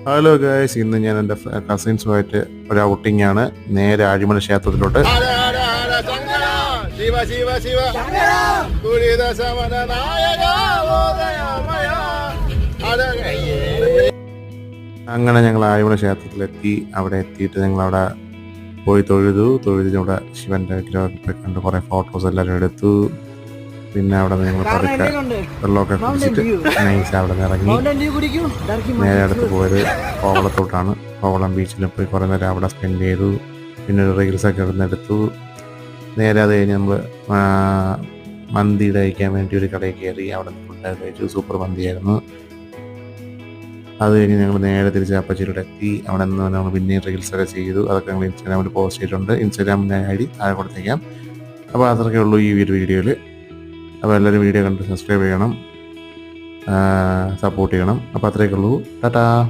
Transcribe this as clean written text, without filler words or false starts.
Hello guys, ഇന്ന് ഞാൻ എൻ്റെ കസിൻസുമായിട്ട് ഒരു ഔട്ടിംഗ് ആണ്. നേരെ ആഴിമല ക്ഷേത്രത്തിലോട്ട്. അങ്ങനെ ഞങ്ങൾ ആഴിമല ക്ഷേത്രത്തിലെത്തി. അവിടെ എത്തിയിട്ട് ഞങ്ങളവിടെ പോയി തൊഴുതിനവിടെ ശിവന്റെ വിഗ്രഹമൊക്കെ കണ്ട് കുറേ ഫോട്ടോസ് എല്ലാവരും എടുത്തു. പിന്നെ അവിടെ നിന്ന് ഞങ്ങൾ പതുക്കെ വെള്ളമൊക്കെ കുടിച്ചിട്ട് നൈസ് അവിടെ നിന്ന് ഇറങ്ങി നേരെ അടുത്ത് പോയത് കോവളത്തോട്ടാണ്. കോവളം ബീച്ചിൽ പോയി കുറേ നേരം അവിടെ സ്പെൻഡ് ചെയ്തു. പിന്നെ ഒരു റീൽസൊക്കെ എടുത്തു. നേരെ അത് കഴിഞ്ഞ് നമ്മൾ മന്തിയുടെ കഴിക്കാൻ വേണ്ടി ഒരു കടയിൽ കയറി. അവിടെ നിന്ന് ഫുഡൊക്കെ കഴിച്ചു. സൂപ്പർ മന്തിയായിരുന്നു. അത് കഴിഞ്ഞ് ഞങ്ങൾ നേരെ തിരിച്ച് അപ്പച്ചിയിലൂടെ എത്തി. അവിടെ നിന്ന് നമ്മൾ പിന്നെയും റീൽസൊക്കെ ചെയ്തു. അതൊക്കെ ഞങ്ങൾ ഇൻസ്റ്റാഗ്രാമിൽ പോസ്റ്റ് ചെയ്തിട്ടുണ്ട്. ഇൻസ്റ്റാഗ്രാമിൻ്റെ ID താഴെ കൊടുത്തേക്കാം. അപ്പോൾ അത്രയൊക്കെ ഉള്ളൂ ഈ ഒരു വീഡിയോയിൽ. അപ്പോൾ എല്ലാവരും വീഡിയോ കണ്ട് സബ്സ്ക്രൈബ് ചെയ്യണം, സപ്പോർട്ട് ചെയ്യണം. അപ്പോൾ അത്രയൊക്കെ ഉള്ളൂ. ടാറ്റാ.